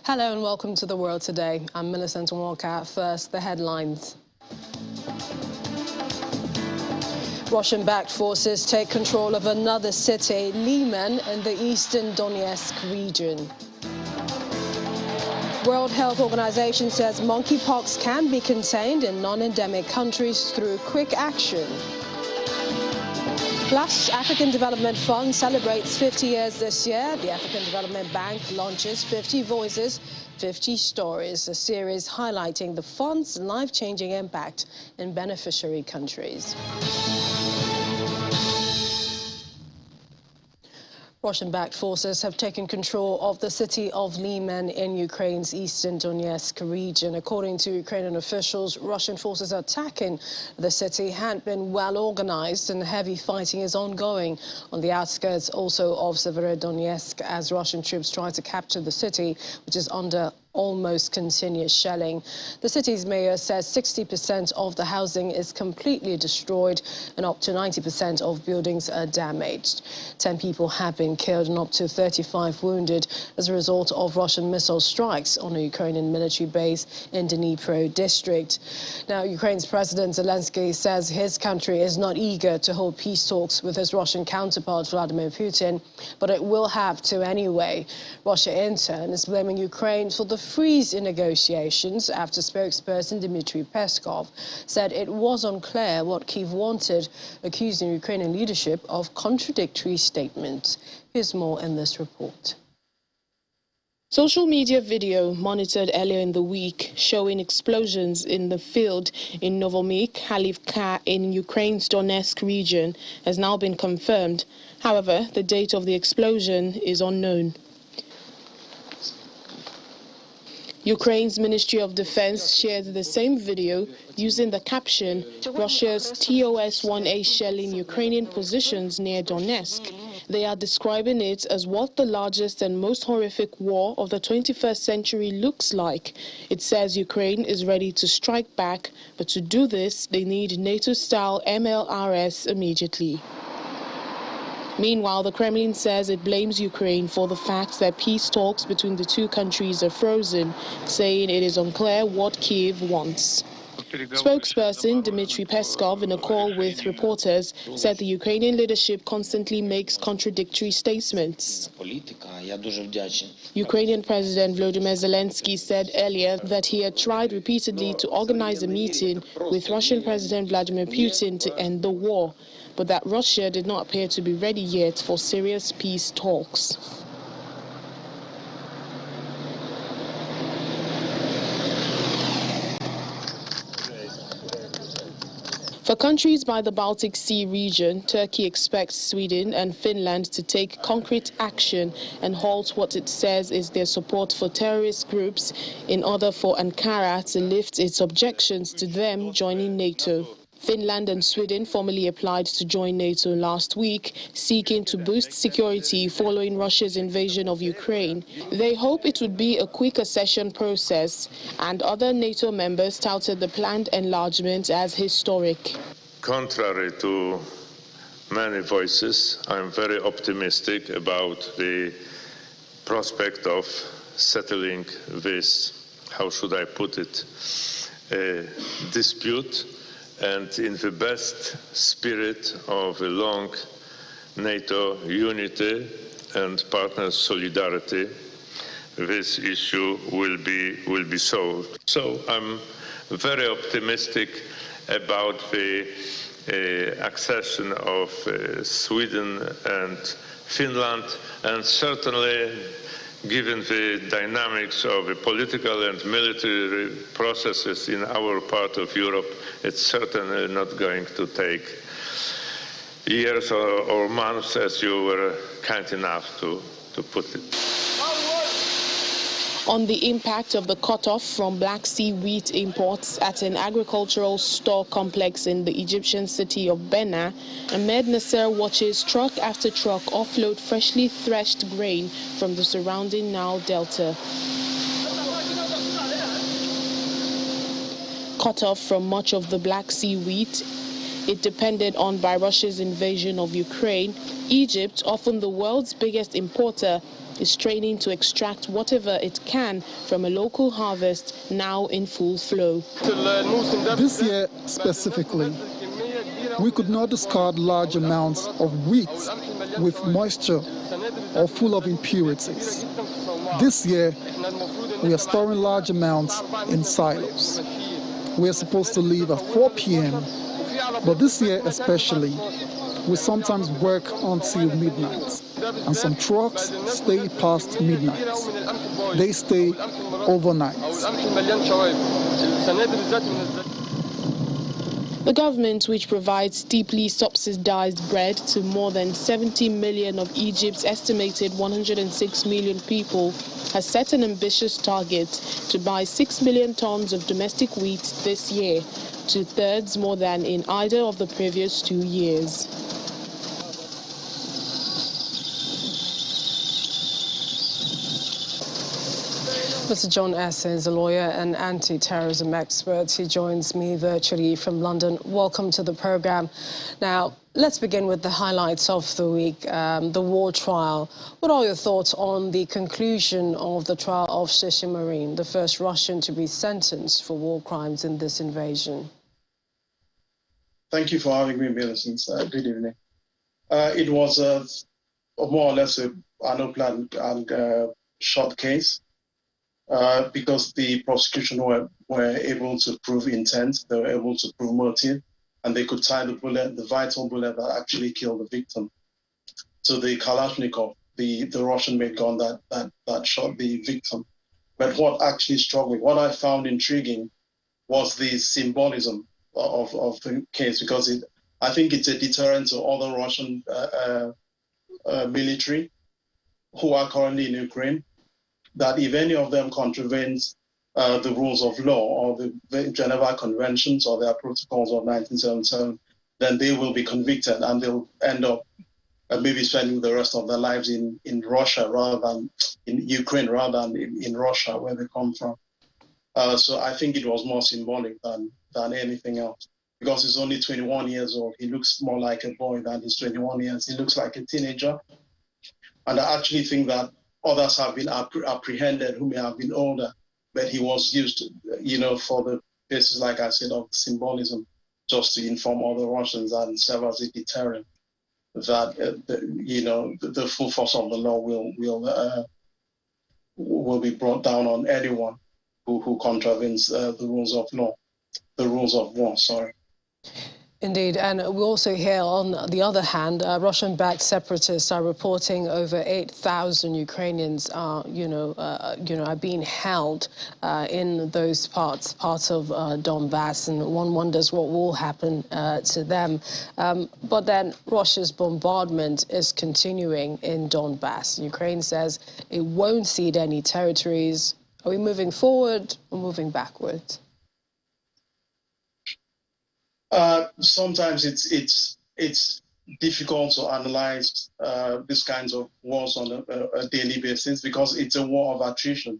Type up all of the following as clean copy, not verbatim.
Hello and welcome to The World Today. I'm Millicent Walker. First, the headlines. Russian-backed forces take control of another city, Lyman, in the eastern Donetsk region. World Health Organization says monkeypox can be contained in non-endemic countries through quick action. Plus, African Development Fund celebrates 50 years this year. The African Development Bank launches 50 Voices, 50 Stories, a series highlighting the fund's life-changing impact in beneficiary countries. Russian-backed forces have taken control of the city of Lyman in Ukraine's eastern Donetsk region. According to Ukrainian officials, Russian forces attacking the city had been well organized and heavy fighting is ongoing on the outskirts also of Severodonetsk as Russian troops try to capture the city, which is under almost continuous shelling. The city's mayor says 60% of the housing is completely destroyed and up to 90% of buildings are damaged. 10 people have been killed and up to 35 wounded as a result of Russian missile strikes on a Ukrainian military base in Dnipro district. Now, Ukraine's President Zelensky says his country is not eager to hold peace talks with his Russian counterpart Vladimir Putin, but it will have to anyway. Russia, in turn, is blaming Ukraine for the freeze in negotiations after spokesperson Dmitry Peskov said it was unclear what Kyiv wanted, accusing Ukrainian leadership of contradictory statements. Here's more in this report. Social media video monitored earlier in the week showing explosions in the field in Novomykhailivka in Ukraine's Donetsk region has now been confirmed. However, the date of the explosion is unknown. Ukraine's Ministry of Defense shared the same video using the caption, Russia's TOS-1A shelling Ukrainian positions near Donetsk. They are describing it as what the largest and most horrific war of the 21st century looks like. It says Ukraine is ready to strike back, but to do this, they need NATO-style MLRS immediately. Meanwhile, the Kremlin says it blames Ukraine for the fact that peace talks between the two countries are frozen, saying it is unclear what Kyiv wants. Spokesperson Dmitry Peskov, in a call with reporters, said the Ukrainian leadership constantly makes contradictory statements. Ukrainian President Volodymyr Zelensky said earlier that he had tried repeatedly to organize a meeting with Russian President Vladimir Putin to end the war, but that Russia did not appear to be ready yet for serious peace talks. For countries by the Baltic Sea region, Turkey expects Sweden and Finland to take concrete action and halt what it says is their support for terrorist groups in order for Ankara to lift its objections to them joining NATO. Finland and Sweden formally applied to join NATO last week, seeking to boost security following Russia's invasion of Ukraine. They hope it would be a quick accession process, and other NATO members touted the planned enlargement as historic. Contrary to many voices, I'm very optimistic about the prospect of settling this, how should I put it, dispute, and in the best spirit of a long NATO unity and partner solidarity, this issue will be solved. So I'm very optimistic about the accession of Sweden and Finland, and certainly given the dynamics of the political and military processes in our part of Europe, it's certainly not going to take years or months, as you were kind enough to put it. On the impact of the cutoff from Black Sea wheat imports at an agricultural store complex in the Egyptian city of Benna, Ahmed Nasser watches truck after truck offload freshly threshed grain from the surrounding Nile Delta. Cut off from much of the Black Sea wheat it depended on by Russia's invasion of Ukraine, Egypt, often the world's biggest importer, is straining to extract whatever it can from a local harvest now in full flow. This year specifically, we could not discard large amounts of wheat with moisture or full of impurities. This year, we are storing large amounts in silos. We are supposed to leave at 4 p.m., but this year especially, we sometimes work until midnight, and some trucks stay past midnight. They stay overnight. The government, which provides deeply subsidized bread to more than 70 million of Egypt's estimated 106 million people, has set an ambitious target to buy 6 million tons of domestic wheat this year, 2/3 more than in either of the previous 2 years. Mr. John Essence, a lawyer and anti-terrorism expert. He joins me virtually from London. Welcome to the program. Now, let's begin with the highlights of the week, the war trial. What are your thoughts on the conclusion of the trial of Shishimarin, the first Russian to be sentenced for war crimes in this invasion? Thank you for having me, Millicent. Good evening. It was more or less an unplanned and short case. Because the prosecution were able to prove intent, they were able to prove motive, and they could tie the bullet, the vital bullet that actually killed the victim, to the Kalashnikov, the Russian-made gun that shot the victim. But what actually struck me, what I found intriguing, was the symbolism of the case, because I think it's a deterrent to other Russian military who are currently in Ukraine, that if any of them contravenes the rules of law or the Geneva Conventions or their protocols of 1977, then they will be convicted and they'll end up maybe spending the rest of their lives in Russia rather than in Ukraine, rather than in Russia, where they come from. So I think it was more symbolic than anything else, because he's only 21 years old. He looks more like a boy than he's 21 years. He looks like a teenager. And I actually think that others have been apprehended who may have been older, but he was used, for the basis, like I said, of symbolism, just to inform other Russians and serve as a deterrent that, the full force of the law will be brought down on anyone who contravenes the rules of law, the rules of war, sorry. Indeed, and we also hear, on the other hand, Russian-backed separatists are reporting over 8,000 Ukrainians are, are being held in those parts of Donbass, and one wonders what will happen to them. But then Russia's bombardment is continuing in Donbass. Ukraine says it won't cede any territories. Are we moving forward or moving backwards? Sometimes it's difficult to analyze these kinds of wars on a daily basis, because it's a war of attrition,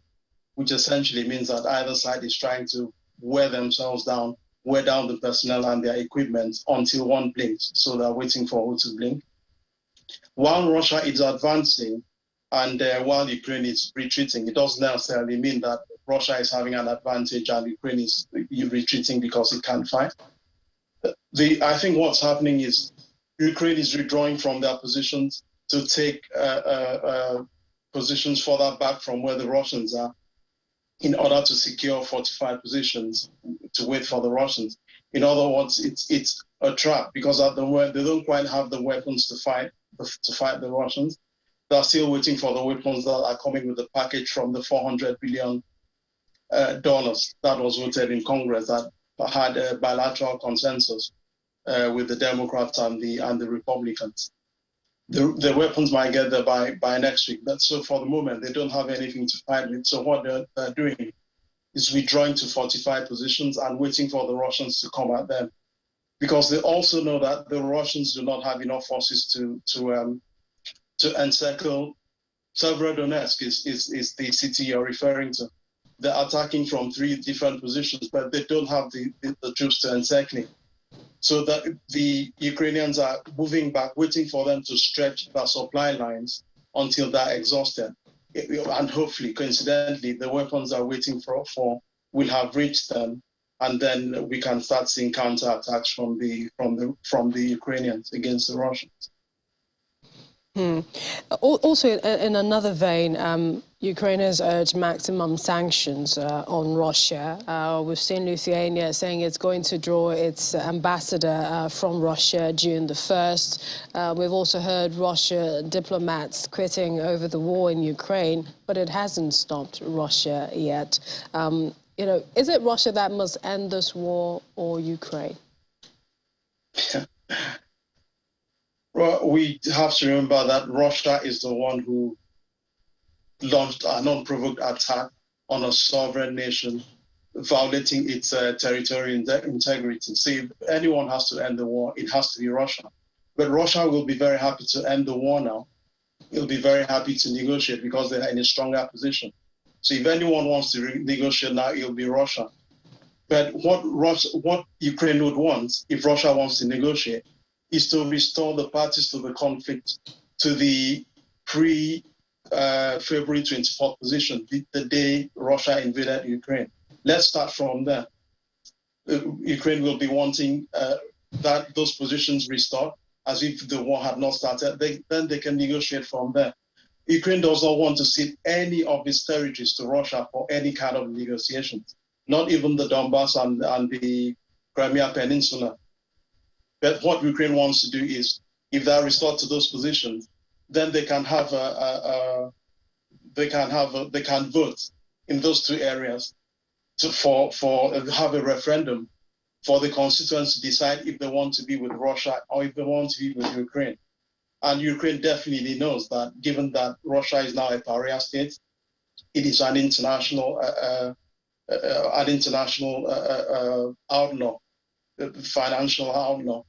which essentially means that either side is trying to wear themselves down, wear down the personnel and their equipment until one blinks. So they're waiting for who to blink. While Russia is advancing and while Ukraine is retreating, it doesn't necessarily mean that Russia is having an advantage and Ukraine is retreating because it can't fight. I think what's happening is Ukraine is withdrawing from their positions to take positions further back from where the Russians are, in order to secure fortified positions to wait for the Russians. In other words, it's a trap, because at the moment they don't quite have the weapons to fight the Russians. They're still waiting for the weapons that are coming with the package from the $400 billion that was voted in Congress, that had a bilateral consensus with the Democrats and the Republicans. The weapons might get there by next week. So for the moment, they don't have anything to fight with. So what they're doing is withdrawing to fortified positions and waiting for the Russians to come at them, because they also know that the Russians do not have enough forces to encircle. Severodonetsk is the city you're referring to. They're attacking from 3 different positions, but they don't have the troops to encircle it. So that the Ukrainians are moving back, waiting for them to stretch their supply lines until they're exhausted. And hopefully, coincidentally, the weapons they're waiting for will have reached them, and then we can start seeing counterattacks from the Ukrainians against the Russians. Also, in another vein, Ukraine has urged maximum sanctions on Russia. We've seen Lithuania saying it's going to draw its ambassador from Russia June the 1st. We've also heard Russia diplomats quitting over the war in Ukraine, but it hasn't stopped Russia yet. You know, is it Russia that must end this war or Ukraine? Well, we have to remember that Russia is the one who launched an unprovoked attack on a sovereign nation, violating its territorial integrity. So if anyone has to end the war, it has to be Russia. But Russia will be very happy to end the war now. It'll be very happy to negotiate because they're in a stronger position. So if anyone wants to negotiate now, it'll be Russia. But what Ukraine would want, if Russia wants to negotiate, is to restore the parties to the conflict to the pre-February 24th position, the day Russia invaded Ukraine. Let's start from there. Ukraine will be wanting those positions restored as if the war had not started. Then they can negotiate from there. Ukraine does not want to cede any of its territories to Russia for any kind of negotiations, not even the Donbass and the Crimea Peninsula. But what Ukraine wants to do is, if they're restored to those positions, then they can have they can vote in those two areas to have a referendum for the constituents to decide if they want to be with Russia or if they want to be with Ukraine. And Ukraine definitely knows that, given that Russia is now a pariah state, it is an international outlaw, financial outlaw.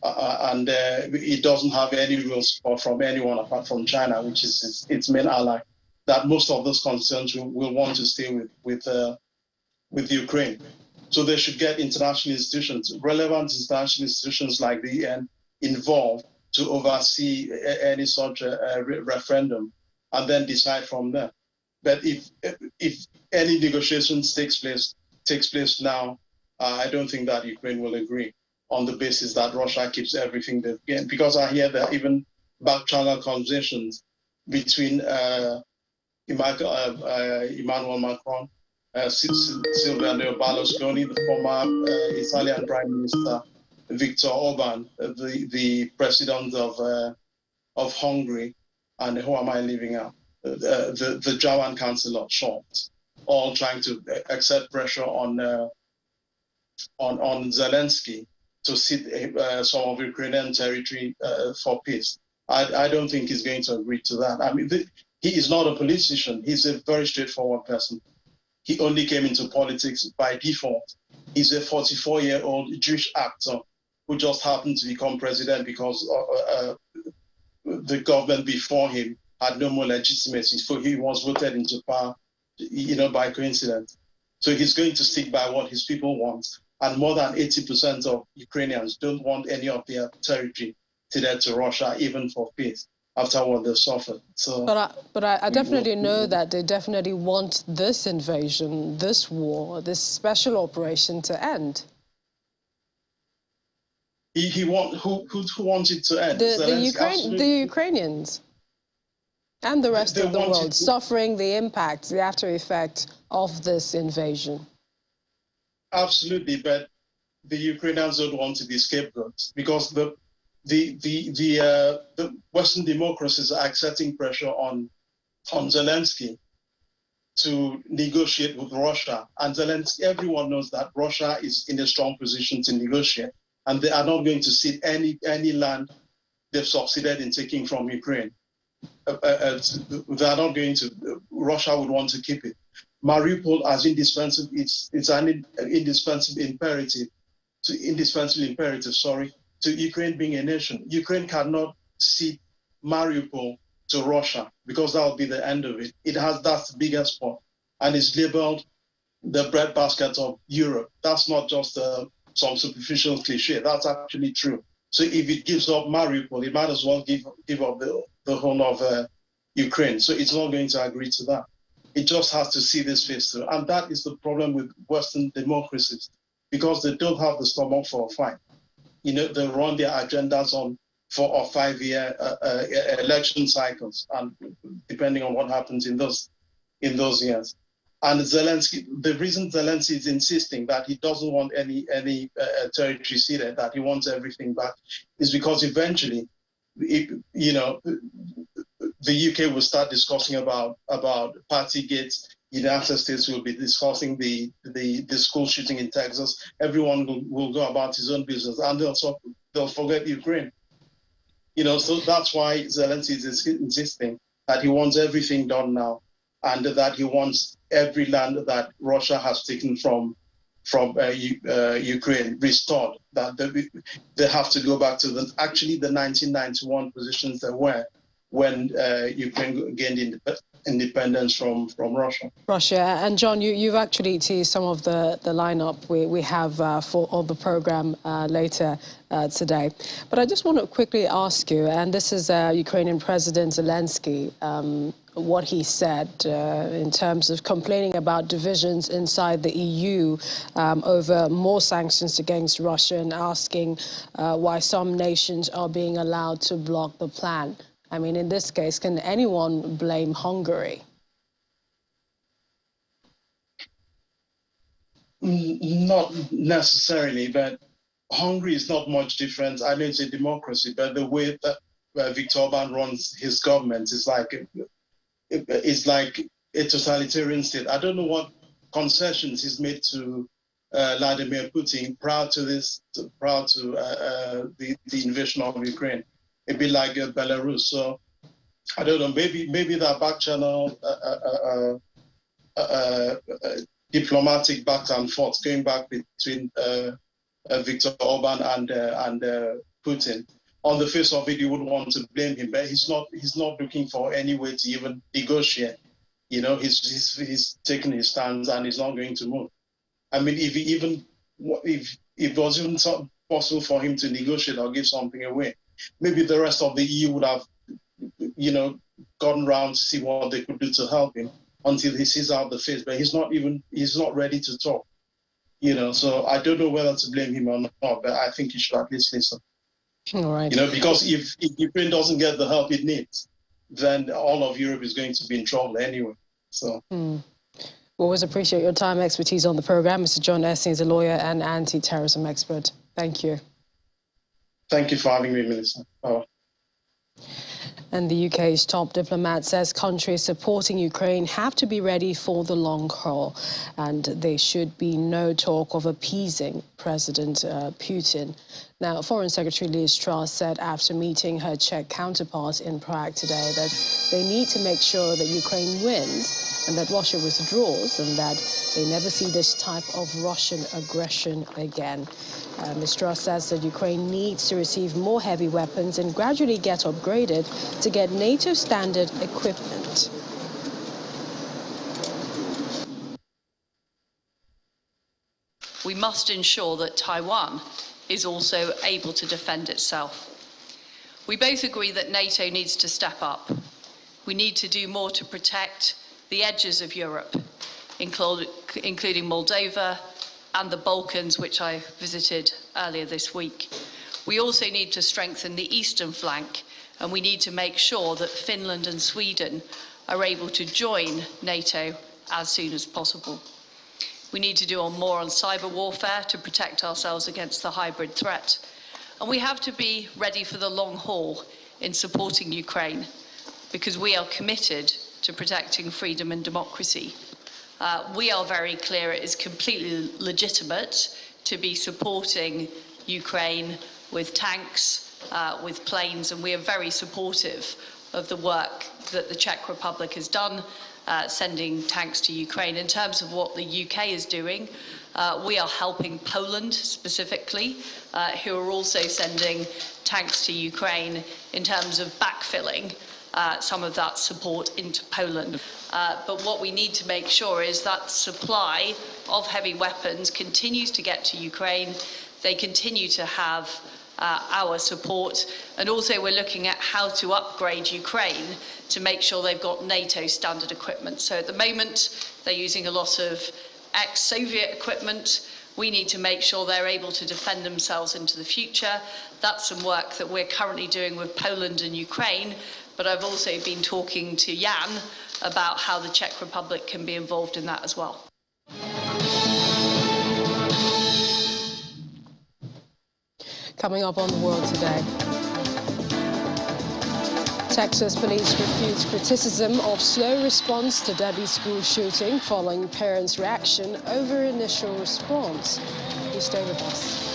And it doesn't have any real support from anyone apart from China, which is its main ally, that most of those concerns will want to stay with Ukraine. So they should get international institutions, relevant international institutions like the UN, involved to oversee any such referendum and then decide from there. But if any negotiations takes place now, I don't think that Ukraine will agree, on the basis that Russia keeps everything they've gained. Because I hear there are even back-channel conversations between Emmanuel Macron, Silvio Berlusconi, the former Italian Prime Minister, Viktor Orban, the president of Hungary, and who am I leaving out? The German Chancellor Scholz, all trying to exert pressure on Zelensky to cede some of Ukrainian territory for peace. I don't think he's going to agree to that. I mean, he is not a politician. He's a very straightforward person. He only came into politics by default. He's a 44-year-old Jewish actor who just happened to become president because the government before him had no more legitimacy. So he was voted into power, by coincidence. So he's going to stick by what his people want. And more than 80% of Ukrainians don't want any of their territory ceded to Russia, even for peace, after what they've suffered. So, but I definitely know that they definitely want this invasion, this war, this special operation to end. Who wants it to end? The Ukrainians and the rest of the world suffering the impact, the after effect of this invasion. Absolutely, but the Ukrainians don't want to be scapegoats because the Western democracies are exerting pressure on Zelensky to negotiate with Russia. And Zelensky, everyone knows that Russia is in a strong position to negotiate, and they are not going to cede any land they've succeeded in taking from Ukraine. They are not going to. Russia would want to keep it. Mariupol as indispensable. It's an indispensable imperative to Ukraine being a nation. Ukraine cannot cede Mariupol to Russia because that would be the end of it. That's the biggest part, and it's labeled the breadbasket of Europe. That's not just some superficial cliche. That's actually true. So if it gives up Mariupol, it might as well give up the whole of Ukraine. So it's not going to agree to that. It just has to see this face through. And that is the problem with Western democracies, because they don't have the stomach for a fight. You know, they run their agendas on 4 or 5 year election cycles, and depending on what happens in those years. And Zelensky, the reason Zelensky is insisting that he doesn't want any territory ceded, that he wants everything back, is because eventually, the UK will start discussing about Partygate. United States will be discussing the school shooting in Texas. Everyone will go about his own business, and they'll forget Ukraine. So that's why Zelensky is insisting that he wants everything done now, and that he wants every land that Russia has taken from Ukraine restored. That they have to go back to the 1991 positions they were when Ukraine gained independence from Russia. And John, you've actually teased some of the lineup we have for the program later today. But I just want to quickly ask you, and this is Ukrainian President Zelensky, what he said in terms of complaining about divisions inside the EU over more sanctions against Russia, and asking why some nations are being allowed to block the plan. I mean, in this case, can anyone blame Hungary? Not necessarily, but Hungary is not much different. I know it's a democracy, but the way that Viktor Orban runs his government is like a totalitarian state. I don't know what concessions he's made to Vladimir Putin prior to the invasion of Ukraine. A bit like Belarus. So I don't know. Maybe that back channel, diplomatic back and forth going back between Viktor Orban and Putin. On the face of it, you wouldn't want to blame him, but he's not looking for any way to even negotiate. He's taken his stance and he's not going to move. I mean, if it was even possible for him to negotiate or give something away, maybe the rest of the EU would have, gotten around to see what they could do to help him until he sees out the face. But he's not ready to talk. So I don't know whether to blame him or not, but I think he should at least listen. All right. Because if Ukraine doesn't get the help it needs, then all of Europe is going to be in trouble anyway. So. We always appreciate your time, expertise on the program. Mr. John Essien is a lawyer and anti-terrorism expert. Thank you. Thank you for having me, Minister. Bye. And the UK's top diplomat says countries supporting Ukraine have to be ready for the long haul, and there should be no talk of appeasing President Putin. Now, Foreign Secretary Liz Truss said after meeting her Czech counterpart in Prague today that they need to make sure that Ukraine wins and that Russia withdraws, and that they never see this type of Russian aggression again. Ms. Truss says that Ukraine needs to receive more heavy weapons and gradually get upgraded to get NATO standard equipment. We must ensure that Taiwan is also able to defend itself. We both agree that NATO needs to step up. We need to do more to protect the edges of Europe, including Moldova and the Balkans, which I visited earlier this week. We also need to strengthen the eastern flank, and we need to make sure that Finland and Sweden are able to join NATO as soon as possible. We need to do more on cyber warfare to protect ourselves against the hybrid threat. And we have to be ready for the long haul in supporting Ukraine, because we are committed to protecting freedom and democracy. We are very clear it is completely legitimate to be supporting Ukraine with tanks, with planes, and we are very supportive of the work that the Czech Republic has done, sending tanks to Ukraine. In terms of what the UK is doing, we are helping Poland specifically, who are also sending tanks to Ukraine in terms of backfilling some of that support into Poland. But what we need to make sure is that supply of heavy weapons continues to get to Ukraine. They continue to have our support, and also we're looking at how to upgrade Ukraine to make sure they've got NATO standard equipment. So at the moment, they're using a lot of ex-Soviet equipment. We need to make sure they're able to defend themselves into the future. That's some work that we're currently doing with Poland and Ukraine, but I've also been talking to Jan about how the Czech Republic can be involved in that as well. Coming up on The World Today. Texas police refutes criticism of slow response to Debbie school shooting following parents' reaction over initial response. You stay with us.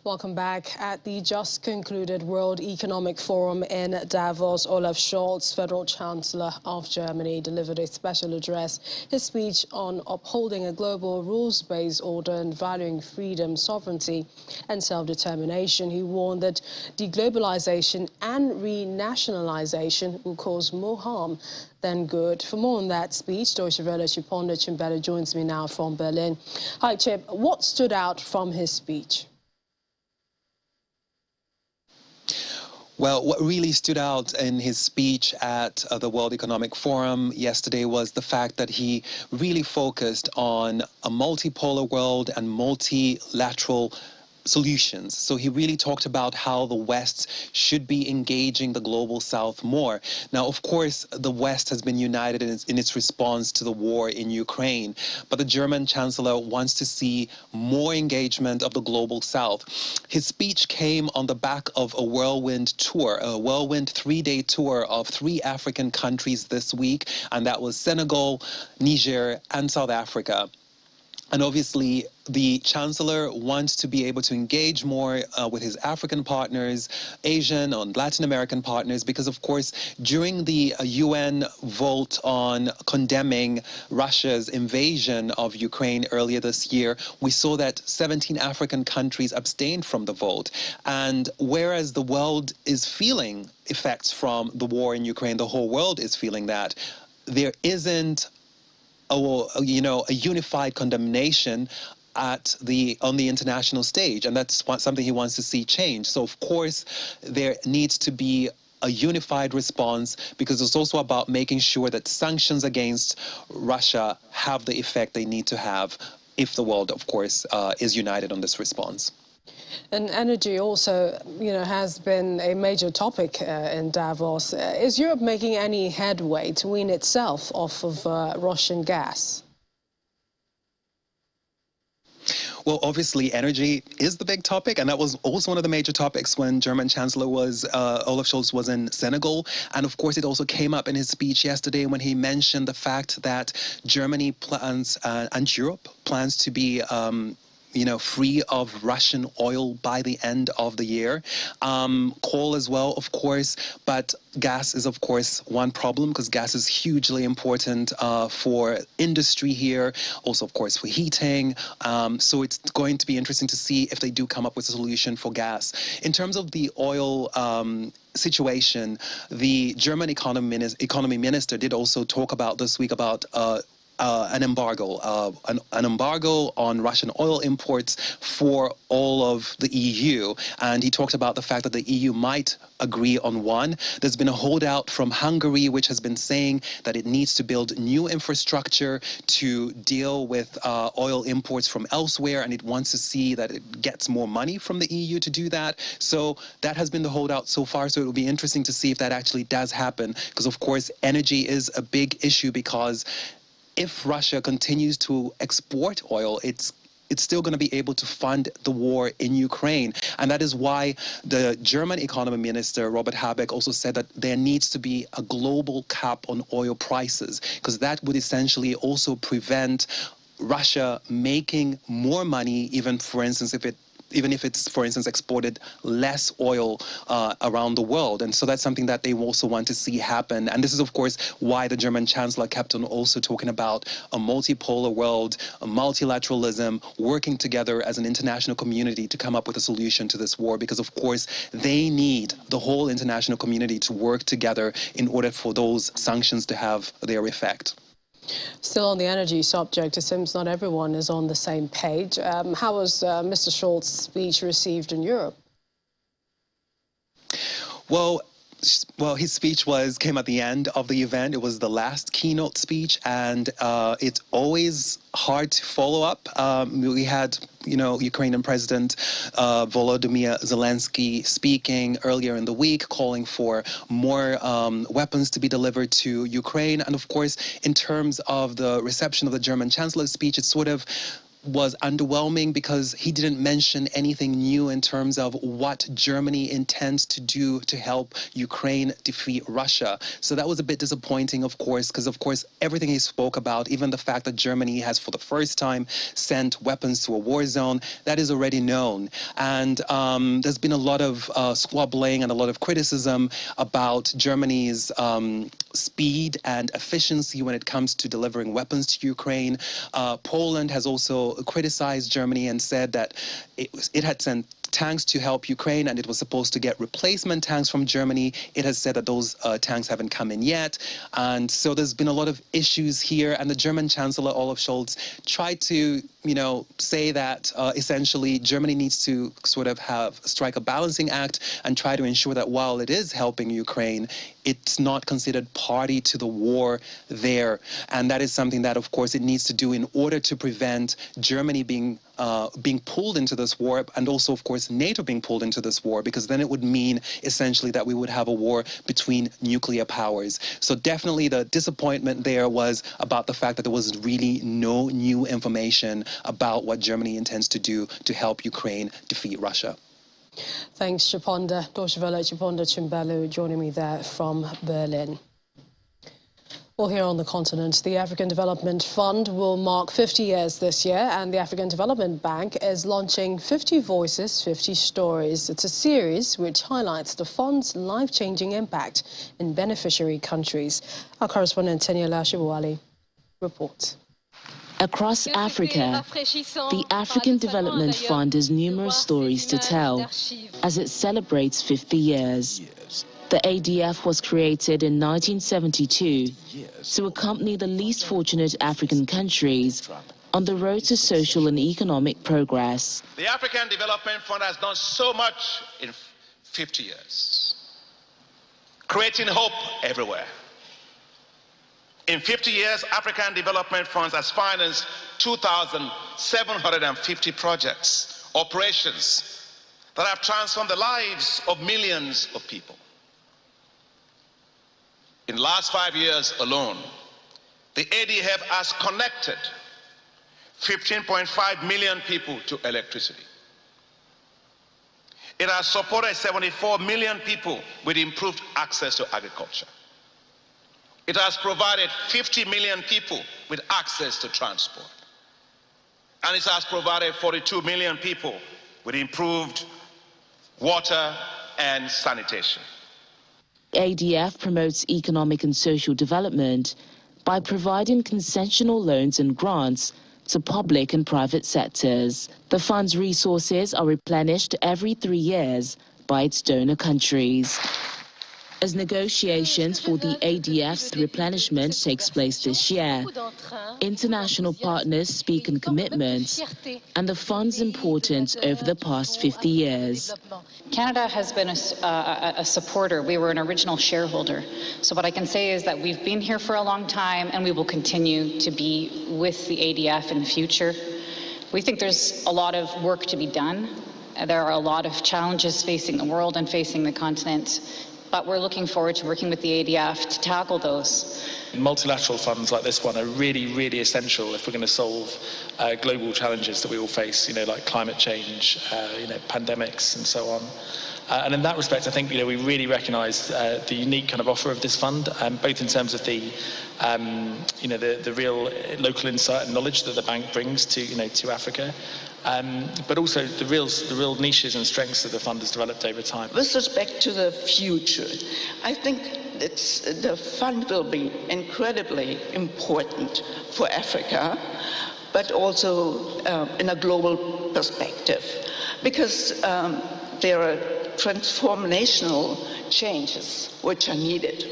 Welcome back. At the just concluded World Economic Forum in Davos, Olaf Scholz, Federal Chancellor of Germany, delivered a special address. His speech on upholding a global rules-based order and valuing freedom, sovereignty and self-determination. He warned that deglobalization and renationalization will cause more harm than good. For more on that speech, Deutsche Welle Chiponda Chimbele joins me now from Berlin. Hi, Chip. What stood out from his speech? Well, what really stood out in his speech at the World Economic Forum yesterday was the fact that he really focused on a multipolar world and multilateral solutions. So he really talked about how the West should be engaging the global South more. Now, of course, the West has been united in its response to the war in Ukraine, but the German Chancellor wants to see more engagement of the global South. His speech came on the back of a whirlwind tour, a whirlwind three-day tour of 3 African countries this week, and that was Senegal, Niger, and South Africa. And obviously, the Chancellor wants to be able to engage more with his African partners, Asian and Latin American partners, because, of course, during the UN vote on condemning Russia's invasion of Ukraine earlier this year, we saw that 17 African countries abstained from the vote. And whereas the world is feeling effects from the war in Ukraine, the whole world is feeling that, there isn't a unified condemnation on the international stage, and that's something he wants to see change. So of course there needs to be a unified response, because it's also about making sure that sanctions against Russia have the effect they need to have if the world, of course, is united on this response. And energy also, has been a major topic in Davos. Is Europe making any headway to wean itself off of Russian gas? Well, obviously, energy is the big topic, and that was also one of the major topics when German Chancellor Olaf Scholz was in Senegal. And of course, it also came up in his speech yesterday when he mentioned the fact that Germany plans and Europe plans to be free of Russian oil by the end of the year. Coal as well, of course, but gas is, of course, one problem, because gas is hugely important for industry here, also, of course, for heating. So it's going to be interesting to see if they do come up with a solution for gas. In terms of the oil situation, the German economy minister did also talk about this week about an embargo on Russian oil imports for all of the EU. And he talked about the fact that the EU might agree on one. There's been a holdout from Hungary, which has been saying that it needs to build new infrastructure to deal with oil imports from elsewhere, and it wants to see that it gets more money from the EU to do that. So that has been the holdout so far. So it will be interesting to see if that actually does happen, because, of course, energy is a big issue, because if Russia continues to export oil, it's still going to be able to fund the war in Ukraine. And that is why the German economy minister, Robert Habeck, also said that there needs to be a global cap on oil prices, because that would essentially also prevent Russia making more money, even, for instance, if it even if it's, for instance, exported less oil around the world. And so that's something that they also want to see happen. And this is, of course, why the German Chancellor kept on also talking about a multipolar world, a multilateralism, working together as an international community to come up with a solution to this war, because, of course, they need the whole international community to work together in order for those sanctions to have their effect. Still on the energy subject, it seems not everyone is on the same page. How was Mr. Scholz's speech received in Europe? Well, his speech came at the end of the event. It was the last keynote speech, and it's always hard to follow up. We had, Ukrainian President Volodymyr Zelensky speaking earlier in the week, calling for more weapons to be delivered to Ukraine. And of course, in terms of the reception of the German Chancellor's speech, it sort of was underwhelming because he didn't mention anything new in terms of what Germany intends to do to help Ukraine defeat Russia. So that was a bit disappointing, of course, because, of course, everything he spoke about, even the fact that Germany has for the first time sent weapons to a war zone, that is already known. And there's been a lot of squabbling and a lot of criticism about Germany's speed and efficiency when it comes to delivering weapons to Ukraine. Poland has also criticized Germany and said that it had sent tanks to help Ukraine, and it was supposed to get replacement tanks from Germany. It has said that those tanks haven't come in yet. And so there's been a lot of issues here. And the German Chancellor, Olaf Scholz, tried to, say that essentially Germany needs to sort of strike a balancing act and try to ensure that while it is helping Ukraine, it's not considered party to the war there. And that is something that, of course, it needs to do in order to prevent Germany being pulled into this war, and also, of course, NATO being pulled into this war, because then it would mean essentially that we would have a war between nuclear powers. So definitely the disappointment there was about the fact that there was really no new information about what Germany intends to do to help Ukraine defeat Russia. Thanks, Chiponda. Deutsche Welle, Chiponda Chimbelu joining me there from Berlin. Well, here on the continent, the African Development Fund will mark 50 years this year, and the African Development Bank is launching 50 Voices, 50 Stories. It's a series which highlights the fund's life-changing impact in beneficiary countries. Our correspondent, Teniola Shibuwali, reports. Across Africa, the African Development Fund has numerous stories to tell as it celebrates 50 years. The ADF was created in 1972 to accompany the least fortunate African countries on the road to social and economic progress. The African Development Fund has done so much in 50 years, creating hope everywhere. In 50 years, African Development Funds has financed 2,750 projects, operations that have transformed the lives of millions of people. In the last 5 years alone, the ADF has connected 15.5 million people to electricity. It has supported 74 million people with improved access to agriculture. It has provided 50 million people with access to transport. And it has provided 42 million people with improved water and sanitation. ADF promotes economic and social development by providing concessional loans and grants to public and private sectors. The fund's resources are replenished every 3 years by its donor countries. As negotiations for the ADF's replenishment takes place this year, international partners speak on commitments and the fund's importance over the past 50 years. Canada has been a supporter. We were an original shareholder. So what I can say is that we've been here for a long time, and we will continue to be with the ADF in the future. We think there's a lot of work to be done. There are a lot of challenges facing the world and facing the continent, but we're looking forward to working with the ADF to tackle those. Multilateral funds like this one are really, really essential if we're going to solve global challenges that we all face, like climate change, pandemics and so on. And in that respect, I think, we really recognise the unique kind of offer of this fund, both in terms of the real local insight and knowledge that the bank brings to, to Africa, but also the real niches and strengths that the fund has developed over time. With respect to the future, I think the fund will be incredibly important for Africa, but also in a global perspective, because there are transformational changes which are needed.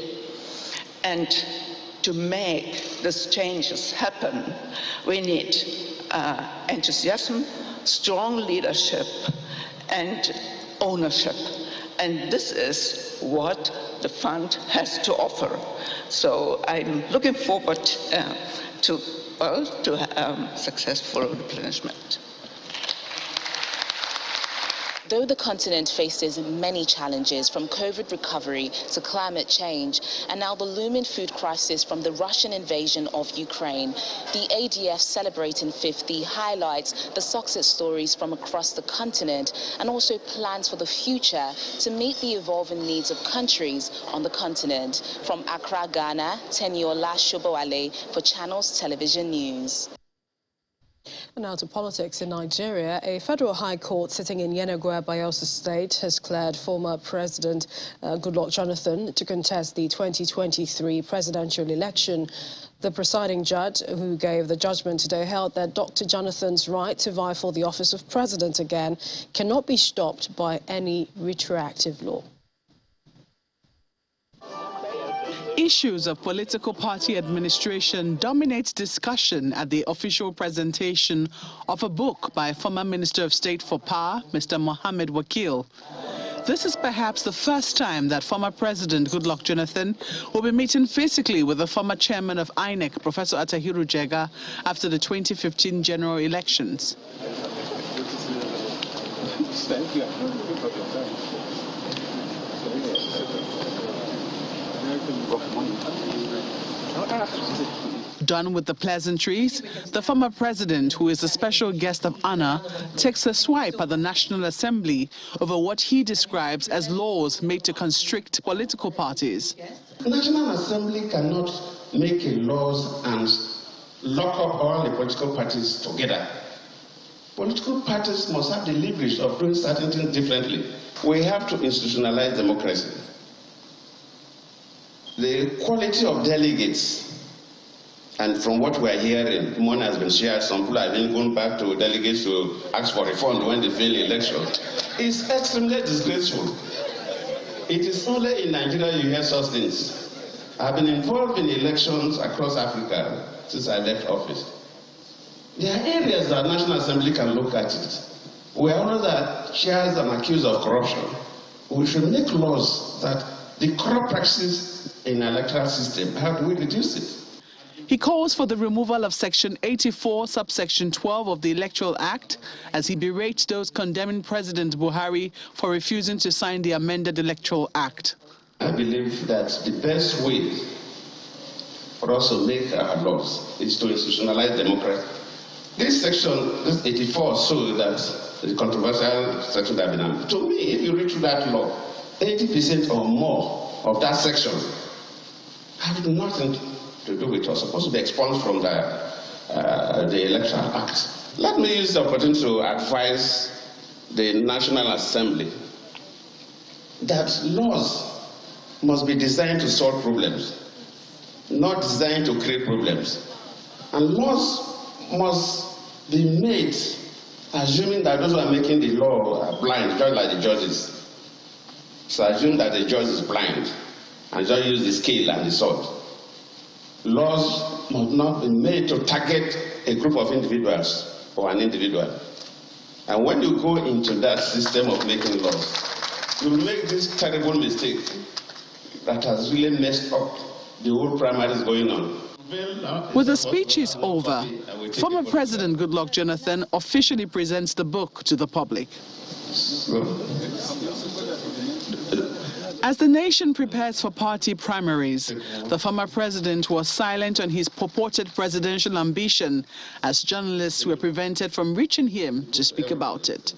And to make these changes happen, we need enthusiasm, strong leadership, and ownership. And this is what the fund has to offer. So I'm looking forward to successful replenishment. Though the continent faces many challenges, from COVID recovery to climate change, and now the looming food crisis from the Russian invasion of Ukraine, the ADF Celebrating 50 highlights the success stories from across the continent and also plans for the future to meet the evolving needs of countries on the continent. From Accra, Ghana, Teniola Shobowale for Channels Television News. And now to politics in Nigeria. A federal high court sitting in Yenagoa, Bayelsa State, has cleared former President Goodluck Jonathan to contest the 2023 presidential election. The presiding judge, who gave the judgment today, held that Dr. Jonathan's right to vie for the office of president again cannot be stopped by any retroactive law. Issues of political party administration dominate discussion at the official presentation of a book by former Minister of State for Power, Mr. Mohammed Wakil. This is perhaps the first time that former President Goodluck Jonathan will be meeting physically with the former chairman of INEC, Professor Atahiru Jega, after the 2015 general elections. Thank you. Done with the pleasantries, the former president, who is a special guest of honor, takes a swipe at the National Assembly over what he describes as laws made to constrict political parties. The National Assembly cannot make laws and lock up all the political parties together. Political parties must have the leverage of doing certain things differently. We have to institutionalize democracy. The quality of delegates, and from what we're hearing, money has been shared, some people have been going back to delegates to ask for refund when they fail the election, is extremely disgraceful. It is only in Nigeria you hear such things. I've been involved in elections across Africa since I left office. There are areas that the National Assembly can look at it. We are others that shares and accused of corruption. We should make laws that the corrupt practices in the electoral system, how do we reduce it? He calls for the removal of Section 84, subsection 12 of the Electoral Act, as he berates those condemning President Buhari for refusing to sign the amended Electoral Act. I believe that the best way for us to make our laws is to institutionalize democracy. This section, this 84, so that the controversial section that has been, to me, if you read through that law, 80% or more of that section have nothing to do with us. Supposed to be expunged from the Electoral Act. Let me use the opportunity to advise the National Assembly that laws must be designed to solve problems, not designed to create problems. And laws must be made assuming that those who are making the law are blind, just like the judges. So assume that the judge is blind and just use the scale and the sword. Laws must not be made to target a group of individuals or an individual. And when you go into that system of making laws, you will make this terrible mistake that has really messed up the whole primaries going on. With the speeches over, former President Goodluck Jonathan officially presents the book to the public. As the nation prepares for party primaries, the former president was silent on his purported presidential ambition as journalists were prevented from reaching him to speak about it.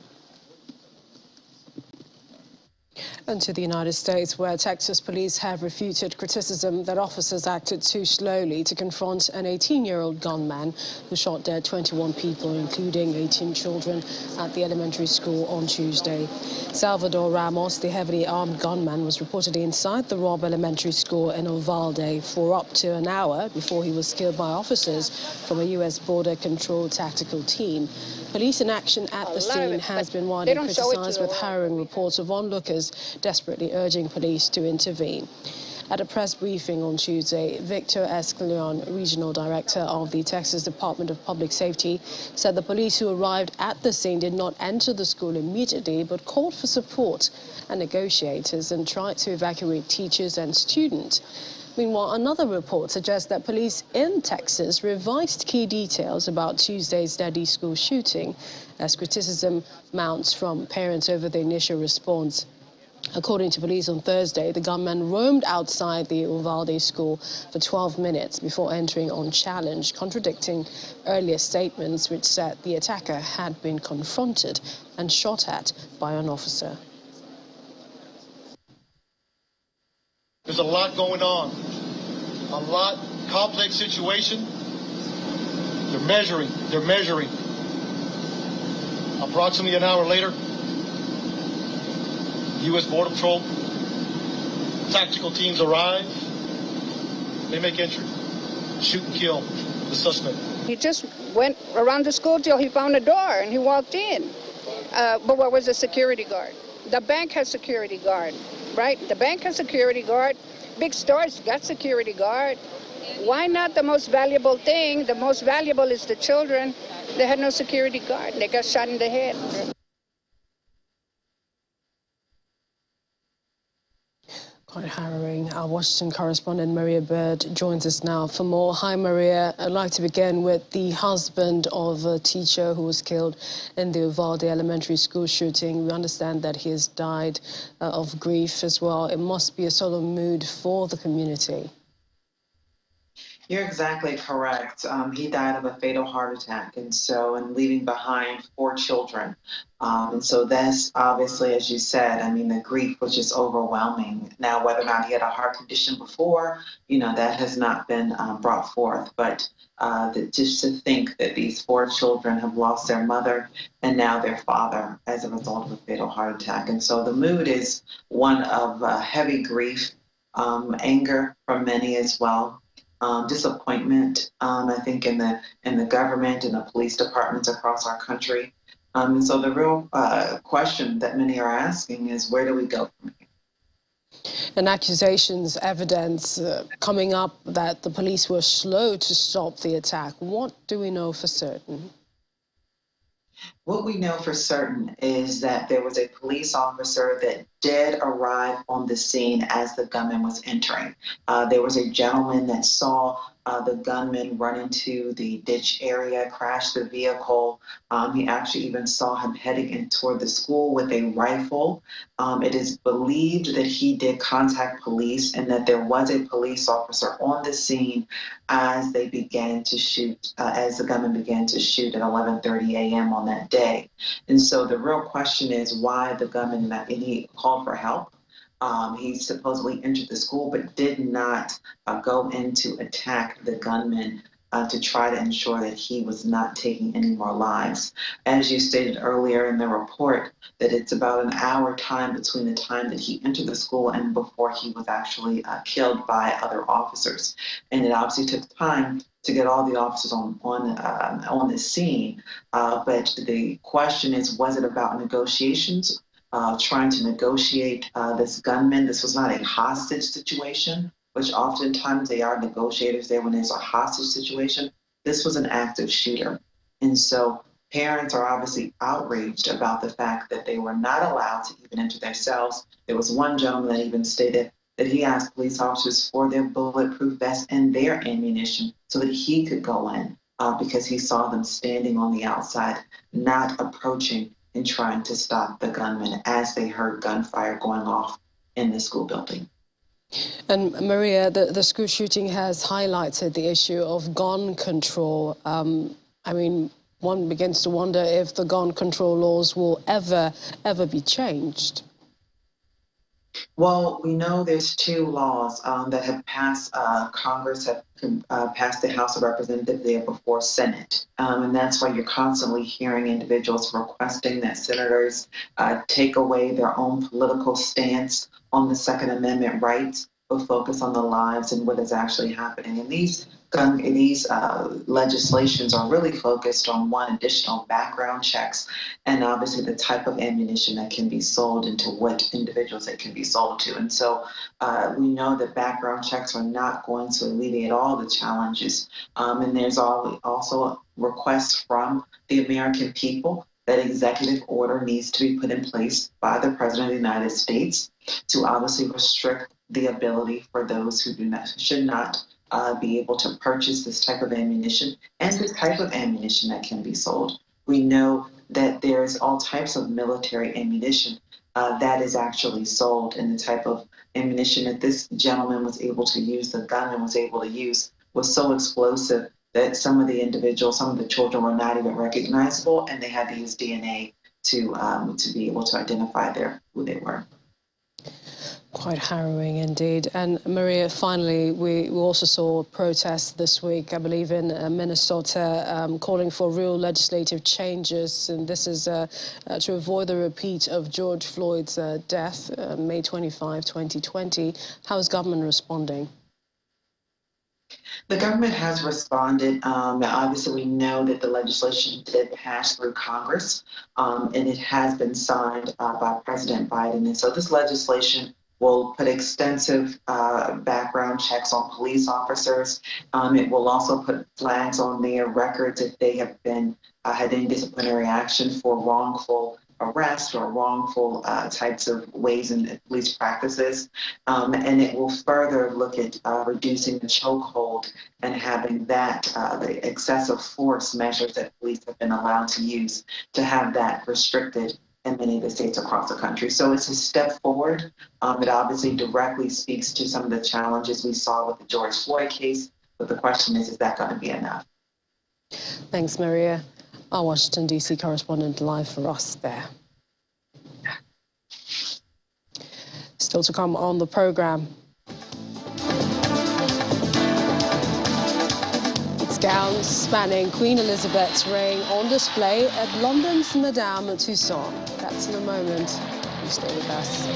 And to the United States, where Texas police have refuted criticism that officers acted too slowly to confront an 18-year-old gunman who shot dead 21 people, including 18 children, at the elementary school on Tuesday. Salvador Ramos, the heavily armed gunman, was reportedly inside the Robb Elementary School in Uvalde for up to an hour before he was killed by officers from a U.S. Border Control tactical team. Police inaction at the scene has been widely criticized, with harrowing reports of onlookers desperately urging police to intervene. At a press briefing on Tuesday, Victor Escalon, regional director of the Texas Department of Public Safety, said the police who arrived at the scene did not enter the school immediately, but called for support and negotiators and tried to evacuate teachers and students. Meanwhile, another report suggests that police in Texas revised key details about Tuesday's deadly school shooting as criticism mounts from parents over the initial response. According to police on Thursday, the gunman roamed outside the Uvalde school for 12 minutes before entering unchallenged, contradicting earlier statements which said the attacker had been confronted and shot at by an officer. There's a lot going on, a lot complex situation. They're measuring. Approximately an hour later, U.S. Border Patrol tactical teams arrive. They make entry, shoot and kill the suspect. He just went around the school till he found a door and he walked in. But where was the security guard? The bank has security guard, right? The bank has security guard. Big stores got security guard. Why not the most valuable thing? The most valuable is the children. They had no security guard. They got shot in the head. Quite harrowing. Our Washington correspondent Maria Bird joins us now for more. Hi, Maria. I'd like to begin with the husband of a teacher who was killed in the Uvalde Elementary School shooting. We understand that he has died of grief as well. It must be a solemn mood for the community. You're exactly correct. He died of a fatal heart attack, and leaving behind 4 children. And so that's obviously, as you said, I mean, the grief was just overwhelming. Now, whether or not he had a heart condition before, that has not been brought forth. But just to think that these 4 children have lost their mother and now their father as a result of a fatal heart attack. And so the mood is one of heavy grief, anger from many as well. Disappointment, I think, in the government and the police departments across our country. And so the real question that many are asking is, where do we go from here? And accusations, evidence coming up that the police were slow to stop the attack. What do we know for certain? What we know for certain is that there was a police officer that did arrive on the scene as the gunman was entering. There was a gentleman that saw the gunman run into the ditch area, crash the vehicle. He actually even saw him heading in toward the school with a rifle. It is believed that he did contact police and that there was a police officer on the scene as they began to shoot, as the gunman began to shoot at 11:30 a.m. on that day. And so the real question is why the gunman, and he called for help. He supposedly entered the school but did not go in to attack the gunman to try to ensure that he was not taking any more lives. As you stated earlier in the report, that it's about an hour time between the time that he entered the school and before he was actually killed by other officers. And it obviously took time to get all the officers on the scene. But the question is, was it about negotiations? Trying to negotiate this gunman. This was not a hostage situation, which oftentimes they are negotiators there when there's a hostage situation. This was an active shooter. And so parents are obviously outraged about the fact that they were not allowed to even enter their cells. There was one gentleman that even stated that he asked police officers for their bulletproof vests and their ammunition so that he could go in because he saw them standing on the outside, not approaching and trying to stop the gunman as they heard gunfire going off in the school building. And Maria, the school shooting has highlighted the issue of gun control. I mean, one begins to wonder if the gun control laws will ever be changed. Well, we know there's two laws that have passed. Congress have passed the House of Representatives there before Senate. And that's why you're constantly hearing individuals requesting that senators take away their own political stance on the Second Amendment rights, but focus on the lives and what is actually happening. And these legislations are really focused on one, additional background checks, and obviously the type of ammunition that can be sold and to what individuals it can be sold to. And so we know that background checks are not going to alleviate all the challenges. And there's also requests from the American people that executive order needs to be put in place by the President of the United States to obviously restrict the ability for those who should not be able to purchase this type of ammunition and the type of ammunition that can be sold. We know that there's all types of military ammunition that is actually sold, and the type of ammunition that this gentleman was able to use, the gunman was able to use, was so explosive that some of the individuals, some of the children were not even recognizable, and they had to use DNA to be able to identify who they were. Quite harrowing indeed. And Maria, finally, we also saw protests this week, I believe in Minnesota, calling for real legislative changes. And this is to avoid the repeat of George Floyd's death, May 25, 2020. How is government responding? The government has responded. Obviously, we know that the legislation did pass through Congress, and it has been signed by President Biden. And so this legislation will put extensive background checks on police officers. It will also put flags on their records if they have been had any disciplinary action for wrongful arrest or wrongful types of ways in police practices. And it will further look at reducing the chokehold and having that, the excessive force measures that police have been allowed to use, to have that restricted in many of the states across the country. So it's a step forward. It obviously directly speaks to some of the challenges we saw with the George Floyd case, but the question is that going to be enough? Thanks, Maria. Our Washington, D.C. correspondent live for us there. Still to come on the program. It's gowns spanning Queen Elizabeth's reign on display at London's Madame Tussauds. That's in a moment. You stay with us.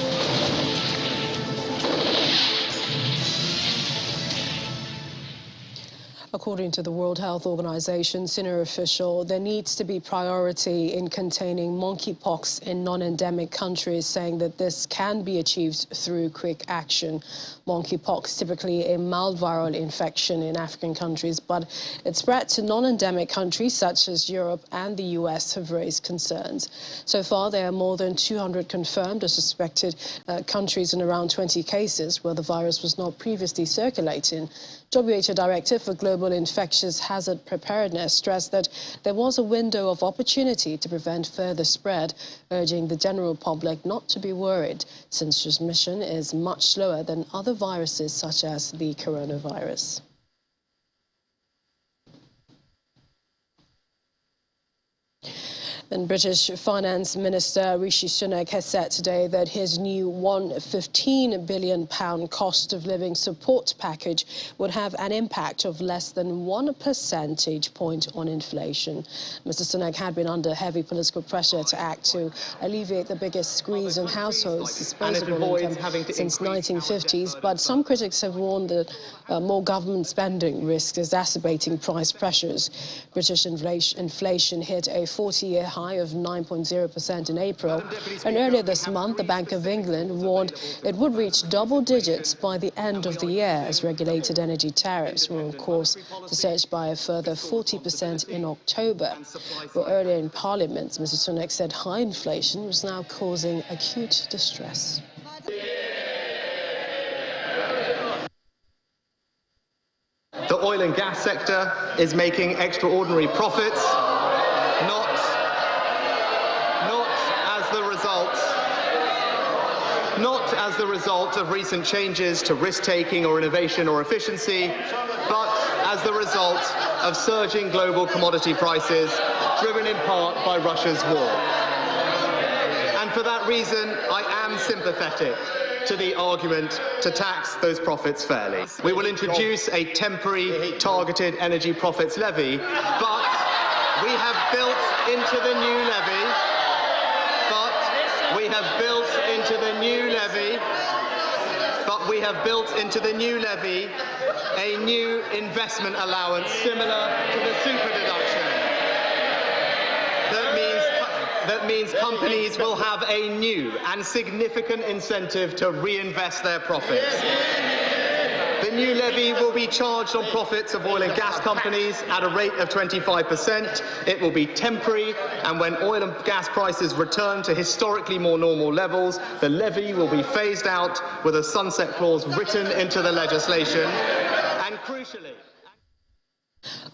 According to the World Health Organization senior official, there needs to be priority in containing monkeypox in non-endemic countries, saying that this can be achieved through quick action. Monkeypox, typically a mild viral infection in African countries, but its spread to non-endemic countries such as Europe and the US have raised concerns. So far, there are more than 200 confirmed or suspected countries and around 20 cases where the virus was not previously circulating. WHO Director for Global Infectious Hazard Preparedness stressed that there was a window of opportunity to prevent further spread, urging the general public not to be worried, since transmission is much slower than other viruses such as the coronavirus. And British Finance Minister Rishi Sunak has said today that his new £115 billion cost of living support package would have an impact of less than 1 percentage point on inflation. Mr. Sunak had been under heavy political pressure to act to alleviate the biggest squeeze on households' disposable income since 1950s, but some critics have warned that more government spending risks exacerbating price pressures. British inflation hit a 40-year high of 9.0% in April, and earlier this month the Bank of England warned it would reach double digits by the end of the year as regulated energy tariffs were on course to surge by a further 40% in October. But earlier in Parliament, Mr. Sunak said high inflation was now causing acute distress. The oil and gas sector is making extraordinary profits, not as the result of recent changes to risk-taking or innovation or efficiency, but as the result of surging global commodity prices, driven in part by Russia's war. And for that reason, I am sympathetic to the argument to tax those profits fairly. We will introduce a temporary targeted energy profits levy, but we have built into the new levy, a new investment allowance similar to the super deduction. That means companies will have a new and significant incentive to reinvest their profits. The new levy will be charged on profits of oil and gas companies at a rate of 25%. It will be temporary, and when oil and gas prices return to historically more normal levels, the levy will be phased out with a sunset clause written into the legislation. And crucially,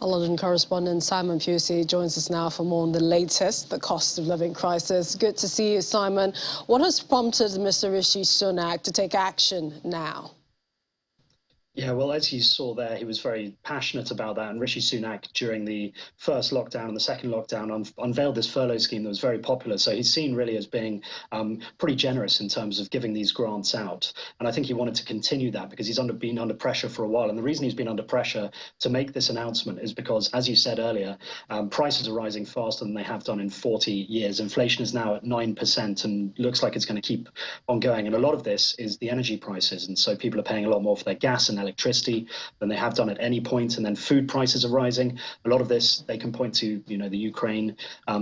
Our London correspondent Simon Pusey joins us now for more on the latest, the cost of living crisis. Good to see you, Simon. What has prompted Mr. Rishi Sunak to take action now? Yeah, well, as you saw there, he was very passionate about that. And Rishi Sunak, during the first lockdown and the second lockdown, unveiled this furlough scheme that was very popular. So he's seen really as being pretty generous in terms of giving these grants out. And I think he wanted to continue that because he's been under pressure for a while. And the reason he's been under pressure to make this announcement is because, as you said earlier, prices are rising faster than they have done in 40 years. Inflation is now at 9% and looks like it's going to keep on going. And a lot of this is the energy prices. And so people are paying a lot more for their gas and electricity than they have done at any point, and then food prices are rising. A lot of this they can point to, the Ukraine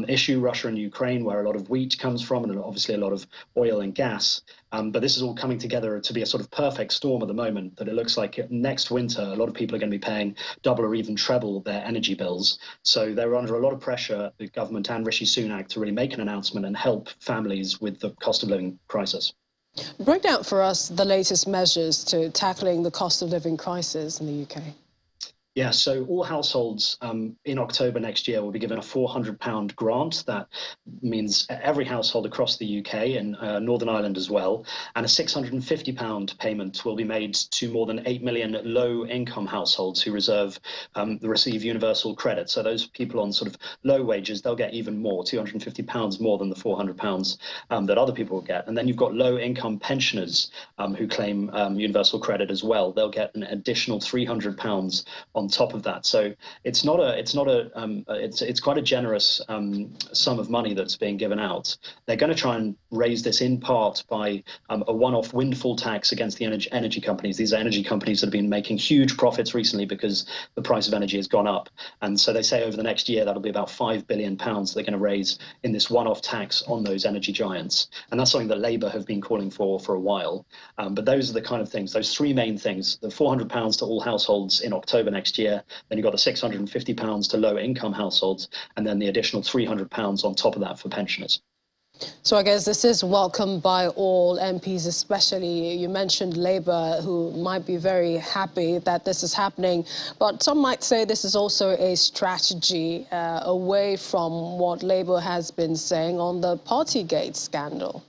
issue, Russia and Ukraine, where a lot of wheat comes from, and obviously a lot of oil and gas. But this is all coming together to be a sort of perfect storm at the moment, that it looks like next winter a lot of people are going to be paying double or even treble their energy bills. So they're under a lot of pressure, the government and Rishi Sunak, to really make an announcement and help families with the cost of living crisis. Break down for us the latest measures to tackling the cost of living crisis in the UK. Yeah, so all households in October next year will be given a £400 grant. That means every household across the UK and Northern Ireland as well. And a £650 payment will be made to more than 8 million low-income households who receive universal credit. So those people on sort of low wages, they'll get even more, £250 more than the £400 that other people will get. And then you've got low-income pensioners who claim universal credit as well. They'll get an additional £300 on top of that. So it's quite a generous sum of money that's being given out. They're going to try and raise this in part by a one-off windfall tax against the energy companies. These are energy companies that have been making huge profits recently because the price of energy has gone up. And so they say over the next year that'll be about £5 billion they're going to raise in this one-off tax on those energy giants. And that's something that Labour have been calling for a while. But those are the kind of things, those three main things: the £400 to all households in October next year, then you've got the £650 to low-income households, and then the additional £300 on top of that for pensioners. So I guess this is welcomed by all MPs, especially you mentioned Labour, who might be very happy that this is happening. But some might say this is also a strategy away from what Labour has been saying on the Partygate scandal.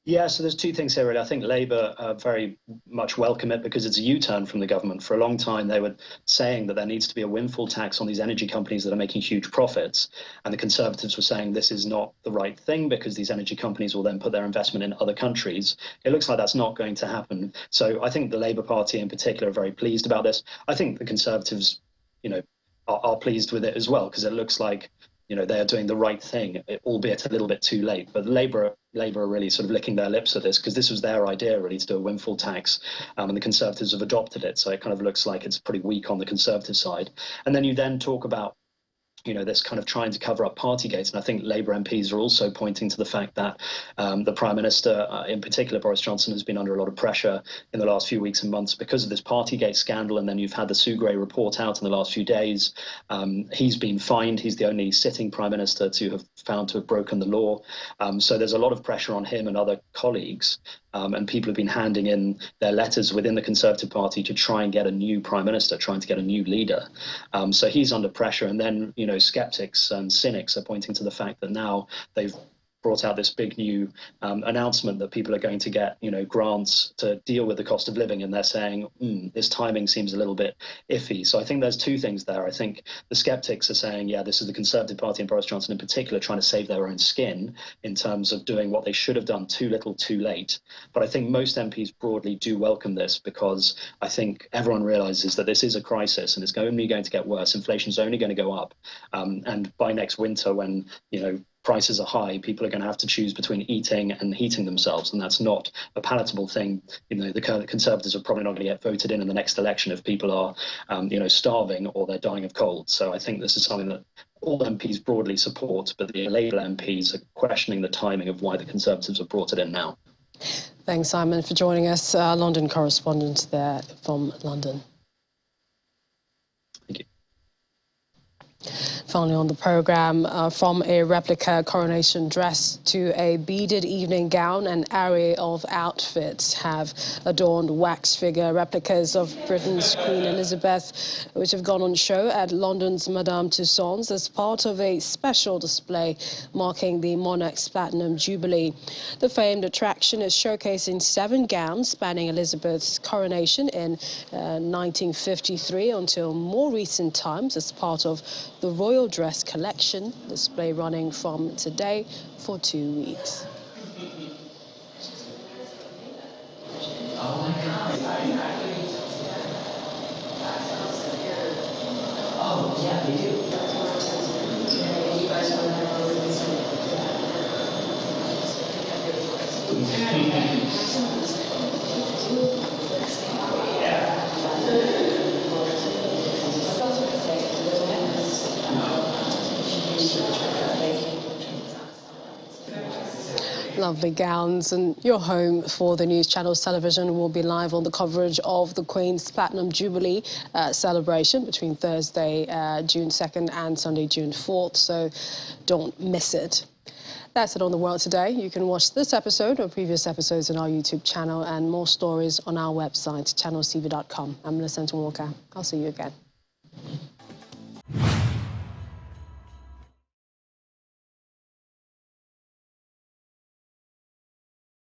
Yeah, so there's two things here, really. I think Labour very much welcome it because it's a U-turn from the government. For a long time, they were saying that there needs to be a windfall tax on these energy companies that are making huge profits. And the Conservatives were saying this is not the right thing because these energy companies will then put their investment in other countries. It looks like that's not going to happen. So I think the Labour Party in particular are very pleased about this. I think the Conservatives, are pleased with it as well, because it looks like they are doing the right thing, albeit a little bit too late. But Labour are really sort of licking their lips at this because this was their idea, really, to do a windfall tax, and the Conservatives have adopted it. So it kind of looks like it's pretty weak on the Conservative side. And then you then talk about this kind of trying to cover up Partygate. And I think Labour MPs are also pointing to the fact that the Prime Minister, in particular Boris Johnson, has been under a lot of pressure in the last few weeks and months because of this Partygate scandal. And then you've had the Sue Gray report out in the last few days. He's been fined. He's the only sitting Prime Minister to have found to have broken the law. So there's a lot of pressure on him and other colleagues. And people have been handing in their letters within the Conservative Party to try and get a new Prime Minister, trying to get a new leader. So he's under pressure. And then, skeptics and cynics are pointing to the fact that now they've brought out this big new announcement that people are going to get, grants to deal with the cost of living, and they're saying this timing seems a little bit iffy. So I think there's two things there. I think the skeptics are saying, yeah, this is the Conservative Party and Boris Johnson in particular trying to save their own skin in terms of doing what they should have done too little, too late. But I think most MPs broadly do welcome this, because I think everyone realizes that this is a crisis and it's only going to get worse. Inflation's only going to go up, and by next winter, when prices are high, people are going to have to choose between eating and heating themselves, and that's not a palatable thing. The Conservatives are probably not going to get voted in the next election if people are, starving or they're dying of cold. So I think this is something that all MPs broadly support, but the Labour MPs are questioning the timing of why the Conservatives have brought it in now. Thanks, Simon, for joining us. London correspondent there from London. Thank you. Finally on the programme, from a replica coronation dress to a beaded evening gown, an array of outfits have adorned wax figure replicas of Britain's Queen Elizabeth, which have gone on show at London's Madame Tussauds as part of a special display marking the monarch's Platinum Jubilee. The famed attraction is showcasing 7 gowns spanning Elizabeth's coronation in 1953 until more recent times as part of the Royal Dress Collection, display running from today for 2 weeks. Oh, yeah, they do. You guys want Lovely gowns, and your home for the News Channel's television will be live on the coverage of the Queen's Platinum Jubilee celebration between Thursday, June 2nd and Sunday, June 4th, so don't miss it. That's it on The World Today. You can watch this episode or previous episodes on our YouTube channel and more stories on our website, channelstv.com. I'm Millicent Walker. I'll see you again.